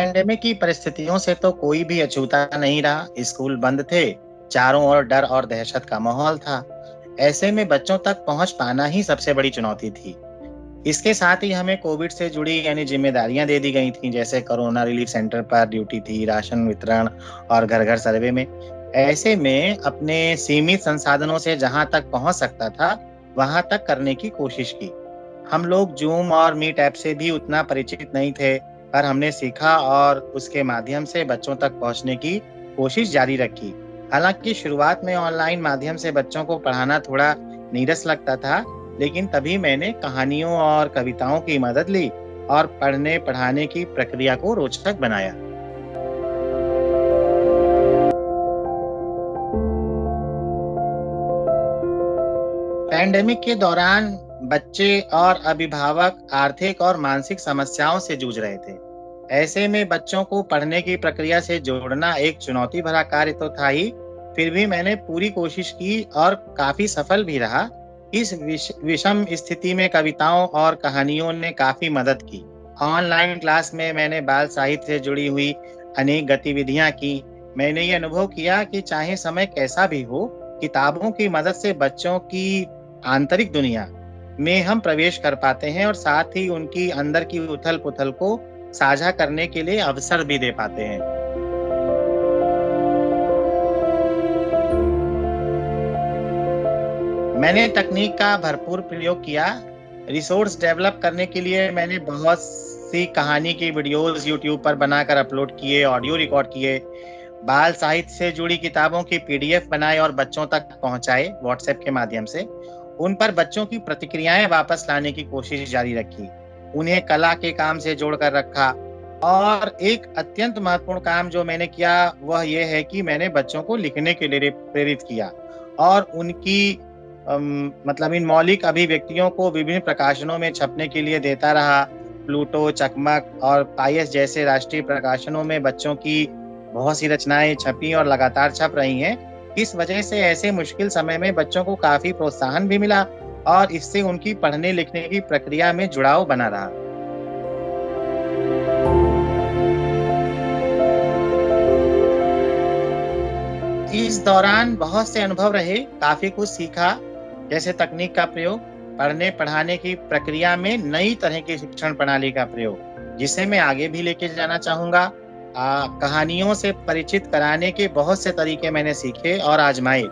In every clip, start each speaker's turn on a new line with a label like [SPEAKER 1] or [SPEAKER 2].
[SPEAKER 1] Pandemic की परिस्थितियों से तो कोई भी अछूता नहीं रहा। स्कूल बंद थे, चारों ओर डर और दहशत का माहौल था। ऐसे में बच्चों तक पहुंच पाना ही सबसे बड़ी चुनौती थी। इसके साथ ही हमें कोविड से जुड़ी जिम्मेदारियां दे दी गई थी, जैसे कोरोना रिलीफ सेंटर पर ड्यूटी थी, राशन वितरण और घर घर सर्वे में। ऐसे में अपने सीमित संसाधनों से जहां तक पहुंच सकता था, वहां तक करने की कोशिश की। हम लोग जूम और मीट ऐप से भी उतना परिचित नहीं थे, पर हमने सीखा और उसके माध्यम से बच्चों तक पहुंचने की कोशिश जारी रखी। हालांकि शुरुआत में ऑनलाइन माध्यम से बच्चों को पढ़ाना थोड़ा नीरस लगता था, लेकिन तभी मैंने कहानियों और कविताओं की मदद ली और पढ़ने पढ़ाने की प्रक्रिया को रोचक बनाया। पैंडेमिक के दौरान बच्चे और अभिभावक आर्थिक और मानसिक समस्याओं से जूझ रहे थे। ऐसे में बच्चों को पढ़ने की प्रक्रिया से जोड़ना एक चुनौती भरा कार्य तो था ही, फिर भी मैंने पूरी कोशिश की और काफी सफल भी रहा। इस विषम स्थिति में कविताओं और कहानियों ने काफी मदद की। ऑनलाइन क्लास में मैंने बाल साहित्य से जुड़ी हुई अनेक गतिविधियां की। मैंने ये अनुभव किया कि चाहे समय कैसा भी हो, किताबों की मदद से बच्चों की आंतरिक दुनिया में हम प्रवेश कर पाते हैं और साथ ही उनकी अंदर की उथल-पुथल को साझा करने के लिए अवसर भी दे पाते हैं। मैंने तकनीक का भरपूर प्रयोग किया। रिसोर्स डेवलप करने के लिए मैंने बहुत सी कहानी की वीडियोस यूट्यूब पर बनाकर अपलोड किए, ऑडियो रिकॉर्ड किए। बाल साहित्य से जुड़ी किताबों की पीडीएफ बनाए और बच्चों तक पहुंचाए व्हाट्सएप के माध्यम से। उन पर बच्चों की प्रतिक्रियाएं वापस लाने की कोशिश जारी रखी। उन्हें कला के काम से जोड़कर रखा। और एक अत्यंत महत्वपूर्ण काम जो मैंने किया वह ये है कि मैंने बच्चों को लिखने के लिए प्रेरित किया और उनकी मतलब इन मौलिक अभिव्यक्तियों को विभिन्न प्रकाशनों में छपने के लिए देता रहा। प्लूटो, चकमक और पायस जैसे राष्ट्रीय प्रकाशनों में बच्चों की बहुत सी रचनाएं छपी और लगातार छप रही हैं। इस वजह से ऐसे मुश्किल समय में बच्चों को काफी प्रोत्साहन भी मिला और इससे उनकी पढ़ने लिखने की प्रक्रिया में जुड़ाव बना रहा। इस दौरान बहुत से अनुभव रहे, काफी कुछ सीखा, जैसे तकनीक का प्रयोग, पढ़ने पढ़ाने की प्रक्रिया में नई तरह की शिक्षण प्रणाली का प्रयोग, जिसे मैं आगे भी लेके जाना चाहूंगा। कहानियों से परिचित कराने के बहुत से तरीके मैंने सीखे और आजमाए,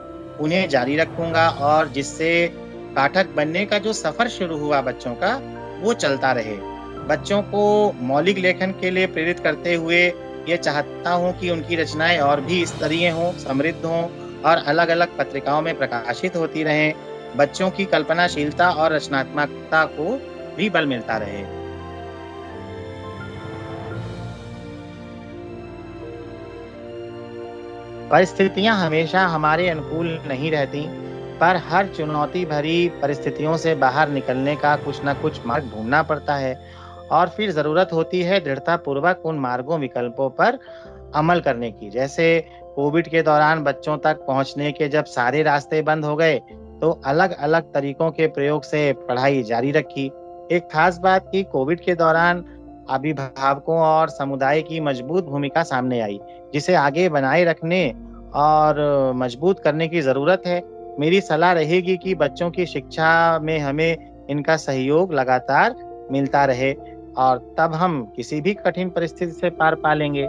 [SPEAKER 1] उन्हें जारी रखूंगा और जिससे पाठक बनने का जो सफर शुरू हुआ बच्चों का, वो चलता रहे। बच्चों को मौलिक लेखन के लिए प्रेरित करते हुए ये चाहता हूँ कि उनकी रचनाएं और भी स्तरीय हों, समृद्ध हों और अलग-अलग पत्रिकाओं में प्रकाशित होती रहें। बच्चों की कल्पनाशीलता और रचनात्मकता को भी बल मिलता रहे। परिस्थितियां हमेशा हमारे अनुकूल नहीं रहती, पर हर चुनौती भरी परिस्थितियों से बाहर निकलने का कुछ न कुछ मार्ग ढूंढना पड़ता है और फिर जरूरत होती है दृढ़तापूर्वक उन मार्गों विकल्पों पर अमल करने की। जैसे कोविड के दौरान बच्चों तक पहुंचने के जब सारे रास्ते बंद हो गए, तो अलग-अलग तरीकों के प्रयोग से पढ़ाई जारी रखी। एक खास बात कि कोविड के दौरान अभिभावकों और समुदाय की मजबूत भूमिका सामने आई, जिसे आगे बनाए रखने और मजबूत करने की ज़रूरत है। मेरी सलाह रहेगी कि बच्चों की शिक्षा में हमें इनका सहयोग लगातार मिलता रहे और तब हम किसी भी कठिन परिस्थिति से पार पा लेंगे।